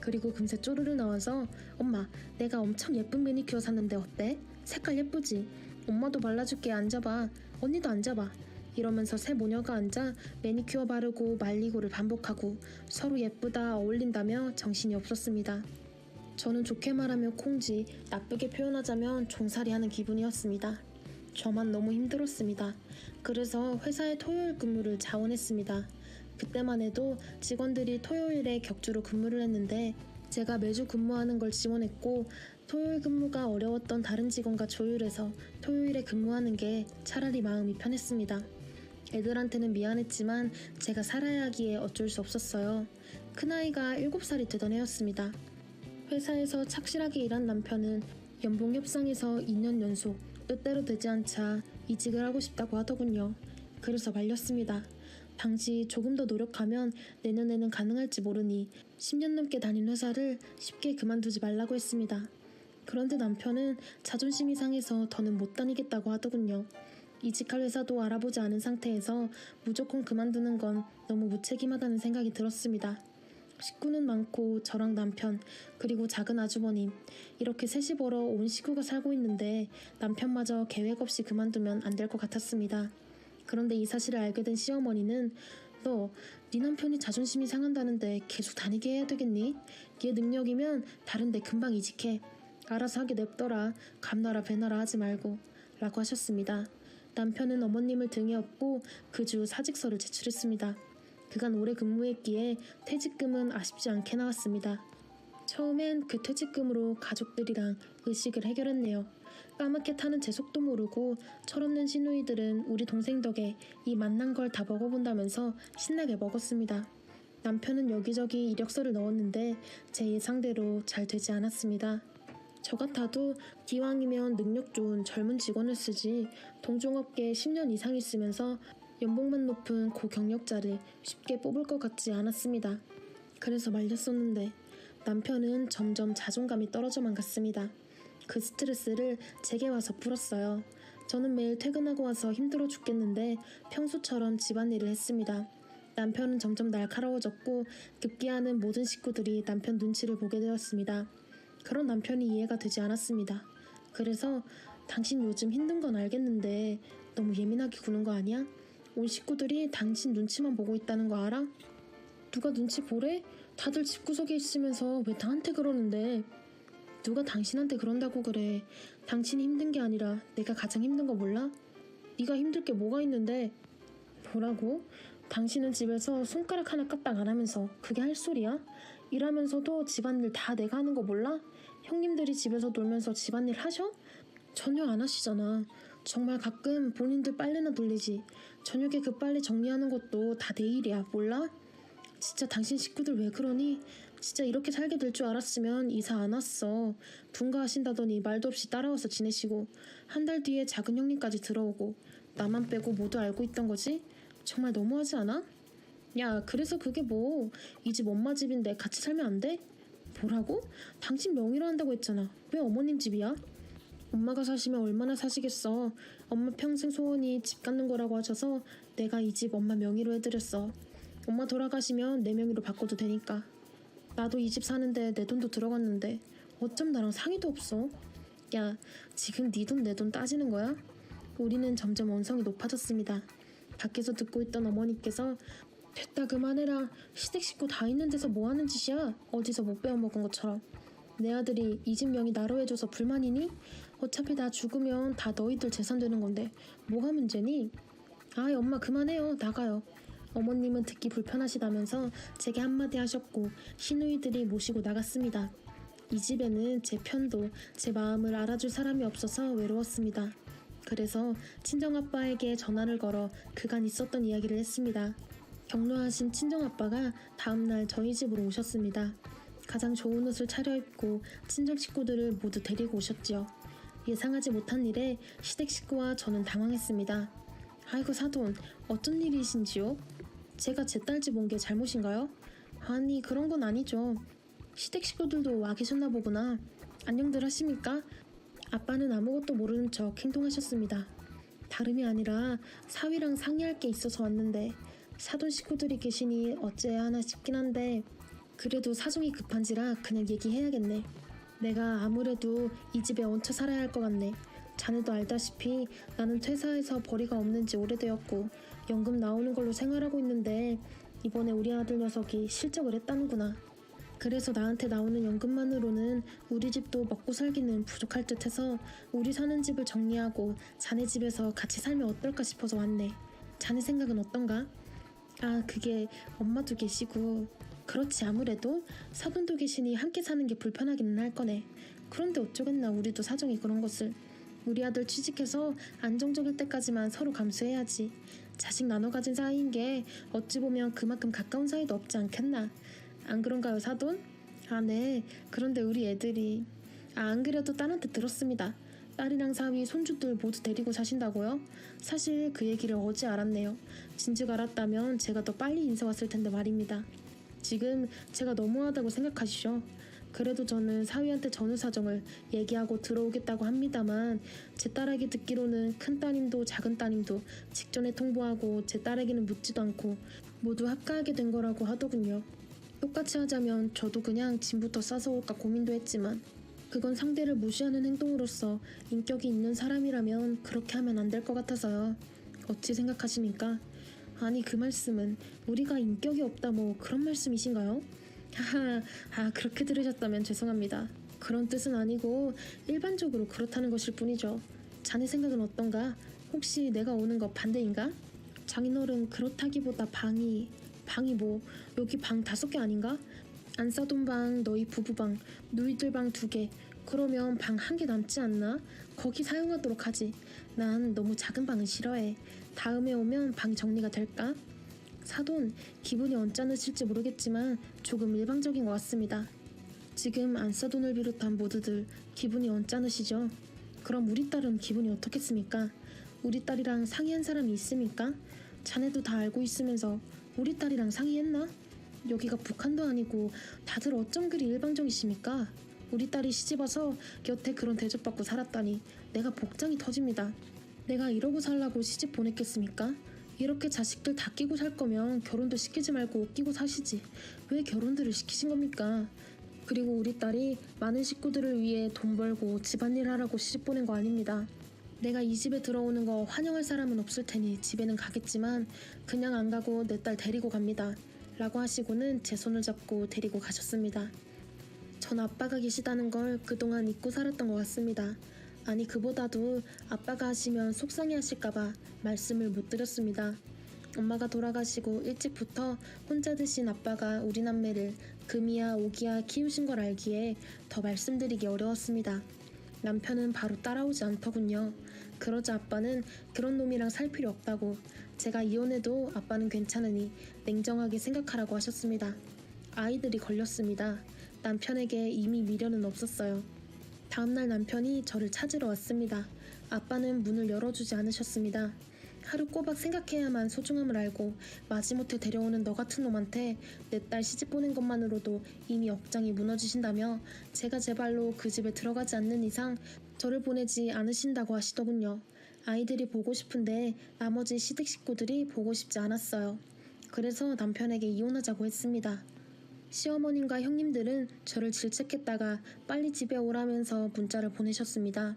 Speaker 1: 그리고 금세 쪼르르 나와서 엄마, 내가 엄청 예쁜 매니큐어 샀는데 어때? 색깔 예쁘지? 엄마도 발라줄게. 앉아봐. 언니도 앉아봐. 이러면서 새 모녀가 앉아 매니큐어 바르고 말리고를 반복하고 서로 예쁘다 어울린다며 정신이 없었습니다. 저는 좋게 말하면 콩지, 나쁘게 표현하자면 종살이하는 기분이었습니다. 저만 너무 힘들었습니다. 그래서 회사의 토요일 근무를 자원했습니다. 그때만 해도 직원들이 토요일에 격주로 근무를 했는데 제가 매주 근무하는 걸 지원했고 토요일 근무가 어려웠던 다른 직원과 조율해서 토요일에 근무하는 게 차라리 마음이 편했습니다. 애들한테는 미안했지만 제가 살아야 하기에 어쩔 수 없었어요. 큰아이가 7살이 되던 해였습니다. 회사에서 착실하게 일한 남편은 연봉 협상에서 2년 연속 뜻대로 되지 않자 이직을 하고 싶다고 하더군요. 그래서 말렸습니다. 당시 조금 더 노력하면 내년에는 가능할지 모르니 10년 넘게 다닌 회사를 쉽게 그만두지 말라고 했습니다. 그런데 남편은 자존심이 상해서 더는 못 다니겠다고 하더군요. 이직할 회사도 알아보지 않은 상태에서 무조건 그만두는 건 너무 무책임하다는 생각이 들었습니다. 식구는 많고 저랑 남편 그리고 작은 아주버님 이렇게 셋이 벌어 온 식구가 살고 있는데 남편마저 계획 없이 그만두면 안 될 것 같았습니다. 그런데 이 사실을 알게 된 시어머니는 너, 네 남편이 자존심이 상한다는데 계속 다니게 해야 되겠니? 얘 능력이면 다른데 금방 이직해. 알아서 하게 냅둬라. 감나라 배나라 하지 말고 라고 하셨습니다. 남편은 어머님을 등에 업고 그 주 사직서를 제출했습니다. 그간 오래 근무했기에 퇴직금은 아쉽지 않게 나왔습니다. 처음엔 그 퇴직금으로 가족들이랑 의식을 해결했네요. 까맣게 타는 제 속도 모르고 철없는 시누이들은 우리 동생 덕에 이 맛난 걸 다 먹어본다면서 신나게 먹었습니다. 남편은 여기저기 이력서를 넣었는데 제 예상대로 잘 되지 않았습니다. 저 같아도 기왕이면 능력 좋은 젊은 직원을 쓰지 동종업계에 10년 이상 있으면서 연봉만 높은 고경력자를 쉽게 뽑을 것 같지 않았습니다. 그래서 말렸었는데 남편은 점점 자존감이 떨어져만 갔습니다. 그 스트레스를 제게 와서 풀었어요. 저는 매일 퇴근하고 와서 힘들어 죽겠는데 평소처럼 집안일을 했습니다. 남편은 점점 날카로워졌고 급기야는 모든 식구들이 남편 눈치를 보게 되었습니다. 그런 남편이 이해가 되지 않았습니다. 그래서 당신 요즘 힘든 건 알겠는데 너무 예민하게 구는 거 아니야? 온 식구들이 당신 눈치만 보고 있다는 거 알아? 누가 눈치 보래? 다들 집구석에 있으면서 왜 나한테 그러는데? 누가 당신한테 그런다고 그래. 당신이 힘든 게 아니라 내가 가장 힘든 거 몰라? 네가 힘들 게 뭐가 있는데? 뭐라고? 당신은 집에서 손가락 하나 까딱 안 하면서 그게 할 소리야? 일하면서도 집안일 다 내가 하는 거 몰라? 형님들이 집에서 놀면서 집안일 하셔? 전혀 안 하시잖아. 정말 가끔 본인들 빨래나 돌리지. 저녁에 그 빨래 정리하는 것도 다 내 일이야. 몰라? 진짜 당신 식구들 왜 그러니? 진짜 이렇게 살게 될 줄 알았으면 이사 안 왔어. 분가하신다더니 말도 없이 따라와서 지내시고 한 달 뒤에 작은 형님까지 들어오고 나만 빼고 모두 알고 있던 거지? 정말 너무하지 않아? 야, 그래서 그게 뭐 이 집 엄마 집인데 같이 살면 안 돼? 뭐라고? 당신 명의로 한다고 했잖아. 왜 어머님 집이야? 엄마가 사시면 얼마나 사시겠어. 엄마 평생 소원이 집 갖는 거라고 하셔서 내가 이 집 엄마 명의로 해드렸어. 엄마 돌아가시면 내 명의로 바꿔도 되니까. 나도 이 집 사는데 내 돈도 들어갔는데 어쩜 나랑 상의도 없어. 야, 지금 네 돈 내 돈 따지는 거야? 우리는 점점 언성이 높아졌습니다. 밖에서 듣고 있던 어머니께서 됐다 그만해라. 시댁 식구 다 있는 데서 뭐 하는 짓이야? 어디서 못 배워먹은 것처럼. 내 아들이 이 집 명의 나로 해줘서 불만이니? 어차피 나 죽으면 다 너희들 재산 되는 건데 뭐가 문제니? 아이 엄마 그만해요. 나가요. 어머님은 듣기 불편하시다면서 제게 한마디 하셨고 시누이들이 모시고 나갔습니다. 이 집에는 제 편도 제 마음을 알아줄 사람이 없어서 외로웠습니다. 그래서 친정아빠에게 전화를 걸어 그간 있었던 이야기를 했습니다. 격노하신 친정아빠가 다음날 저희 집으로 오셨습니다. 가장 좋은 옷을 차려입고 친정 식구들을 모두 데리고 오셨지요. 예상하지 못한 일에 시댁 식구와 저는 당황했습니다. 아이고 사돈, 어쩐 일이신지요? 제가 제 딸 집 온 게 잘못인가요? 아니 그런 건 아니죠. 시댁 식구들도 와 계셨나 보구나. 안녕들 하십니까? 아빠는 아무것도 모르는 척 행동하셨습니다. 다름이 아니라 사위랑 상의할 게 있어서 왔는데 사돈 식구들이 계시니 어째야 하나 싶긴 한데 그래도 사정이 급한지라 그냥 얘기해야겠네. 내가 아무래도 이 집에 얹혀 살아야 할 것 같네. 자네도 알다시피 나는 퇴사해서 벌이가 없는 지 오래되었고 연금 나오는 걸로 생활하고 있는데 이번에 우리 아들 녀석이 실적을 했다는구나. 그래서 나한테 나오는 연금만으로는 우리 집도 먹고 살기는 부족할 듯 해서 우리 사는 집을 정리하고 자네 집에서 같이 살면 어떨까 싶어서 왔네. 자네 생각은 어떤가? 아, 그게 엄마도 계시고 그렇지 아무래도 사돈도 계시니 함께 사는 게 불편하기는 할 거네. 그런데 어쩌겠나 우리도 사정이 그런 것을. 우리 아들 취직해서 안정적일 때까지만 서로 감수해야지. 자식 나눠 가진 사이인 게 어찌 보면 그만큼 가까운 사이도 없지 않겠나. 안 그런가요 사돈? 아 네. 그런데 우리 애들이 안 그래도 딸한테 들었습니다. 딸이랑 사위 손주들 모두 데리고 사신다고요? 사실 그 얘기를 어제 알았네요. 진즉 알았다면 제가 더 빨리 인사 왔을 텐데 말입니다. 지금 제가 너무하다고 생각하시죠? 그래도 저는 사위한테 전후 사정을 얘기하고 들어오겠다고 합니다만 제 딸에게 듣기로는 큰따님도 작은따님도 직전에 통보하고 제 딸에게는 묻지도 않고 모두 합가하게 된 거라고 하더군요. 똑같이 하자면 저도 그냥 짐부터 싸서 올까 고민도 했지만 그건 상대를 무시하는 행동으로서 인격이 있는 사람이라면 그렇게 하면 안 될 것 같아서요. 어찌 생각하십니까? 아니 그 말씀은 우리가 인격이 없다 뭐 그런 말씀이신가요? 하하, 그렇게 들으셨다면 죄송합니다. 그런 뜻은 아니고 일반적으로 그렇다는 것일 뿐이죠. 자네 생각은 어떤가? 혹시 내가 오는 거 반대인가? 장인어른 그렇다기보다 방이 뭐 여기 방 5개 아닌가? 안싸돈 방, 너희 부부 방, 누이들 방 2개. 그러면 방 1개 남지 않나? 거기 사용하도록 하지. 난 너무 작은 방은 싫어해. 다음에 오면 방 정리가 될까? 사돈, 기분이 언짢으실지 모르겠지만 조금 일방적인 것 같습니다. 지금 안싸돈을 비롯한 모두들 기분이 언짢으시죠? 그럼 우리 딸은 기분이 어떻겠습니까? 우리 딸이랑 상의한 사람이 있습니까? 자네도 다 알고 있으면서 우리 딸이랑 상의했나? 여기가 북한도 아니고 다들 어쩜 그리 일방적이십니까? 우리 딸이 시집와서 여태 그런 대접받고 살았다니 내가 복장이 터집니다. 내가 이러고 살라고 시집 보냈겠습니까? 이렇게 자식들 다 끼고 살 거면 결혼도 시키지 말고 옷 끼고 사시지. 왜 결혼들을 시키신 겁니까? 그리고 우리 딸이 많은 식구들을 위해 돈 벌고 집안일 하라고 시집 보낸 거 아닙니다. 내가 이 집에 들어오는 거 환영할 사람은 없을 테니 집에는 가겠지만 그냥 안 가고 내 딸 데리고 갑니다. 라고 하시고는 제 손을 잡고 데리고 가셨습니다. 전 아빠가 계시다는 걸 그동안 잊고 살았던 것 같습니다. 아니 그보다도 아빠가 하시면 속상해 하실까봐 말씀을 못 드렸습니다. 엄마가 돌아가시고 일찍부터 혼자 드신 아빠가 우리 남매를 금이야 오기야 키우신 걸 알기에 더 말씀드리기 어려웠습니다. 남편은 바로 따라오지 않더군요. 그러자 아빠는 그런 놈이랑 살 필요 없다고, 제가 이혼해도 아빠는 괜찮으니 냉정하게 생각하라고 하셨습니다. 아이들이 걸렸습니다. 남편에게 이미 미련은 없었어요. 다음날 남편이 저를 찾으러 왔습니다. 아빠는 문을 열어주지 않으셨습니다. 하루 꼬박 생각해야만 소중함을 알고 마지못해 데려오는 너 같은 놈한테 내 딸 시집 보낸 것만으로도 이미 억장이 무너지신다며 제가 제 발로 그 집에 들어가지 않는 이상 저를 보내지 않으신다고 하시더군요. 아이들이 보고 싶은데 나머지 시댁 식구들이 보고 싶지 않았어요. 그래서 남편에게 이혼하자고 했습니다. 시어머님과 형님들은 저를 질책했다가 빨리 집에 오라면서 문자를 보내셨습니다.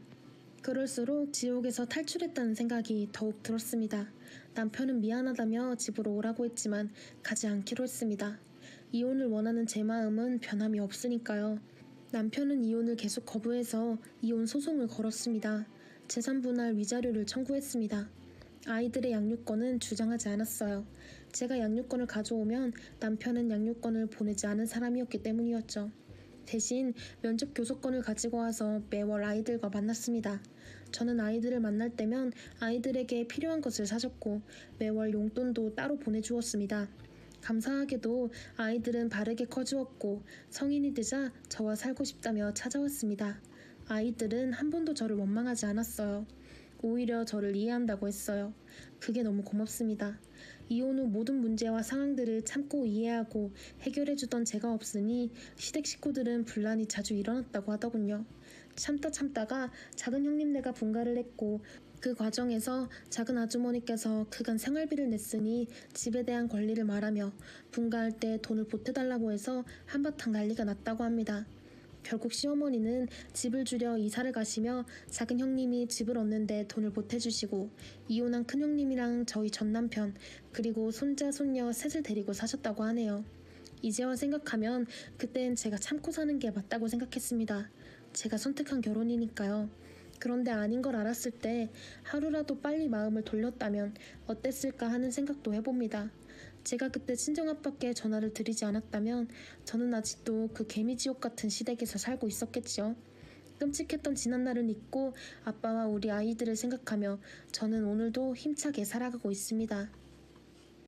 Speaker 1: 그럴수록 지옥에서 탈출했다는 생각이 더욱 들었습니다. 남편은 미안하다며 집으로 오라고 했지만 가지 않기로 했습니다. 이혼을 원하는 제 마음은 변함이 없으니까요. 남편은 이혼을 계속 거부해서 이혼 소송을 걸었습니다. 재산분할 위자료를 청구했습니다. 아이들의 양육권은 주장하지 않았어요. 제가 양육권을 가져오면 남편은 양육권을 보내지 않은 사람이었기 때문이었죠. 대신 면접 교섭권을 가지고 와서 매월 아이들과 만났습니다. 저는 아이들을 만날 때면 아이들에게 필요한 것을 사줬고 매월 용돈도 따로 보내주었습니다. 감사하게도 아이들은 바르게 커주었고 성인이 되자 저와 살고 싶다며 찾아왔습니다. 아이들은 한 번도 저를 원망하지 않았어요. 오히려 저를 이해한다고 했어요. 그게 너무 고맙습니다. 이혼 후 모든 문제와 상황들을 참고 이해하고 해결해주던 제가 없으니 시댁 식구들은 분란이 자주 일어났다고 하더군요. 참다가 작은 형님네가 분가를 했고 그 과정에서 작은 아주머니께서 그간 생활비를 냈으니 집에 대한 권리를 말하며 분가할 때 돈을 보태달라고 해서 한바탕 난리가 났다고 합니다. 결국 시어머니는 집을 줄여 이사를 가시며 작은 형님이 집을 얻는데 돈을 보태주시고 이혼한 큰형님이랑 저희 전남편 그리고 손자 손녀 셋을 데리고 사셨다고 하네요. 이제와 생각하면 그땐 제가 참고 사는 게 맞다고 생각했습니다. 제가 선택한 결혼이니까요. 그런데 아닌 걸 알았을 때 하루라도 빨리 마음을 돌렸다면 어땠을까 하는 생각도 해봅니다. 제가 그때 친정아빠께 전화를 드리지 않았다면 저는 아직도 그 개미지옥 같은 시댁에서 살고 있었겠지요. 끔찍했던 지난날을 잊고 아빠와 우리 아이들을 생각하며 저는 오늘도 힘차게 살아가고 있습니다.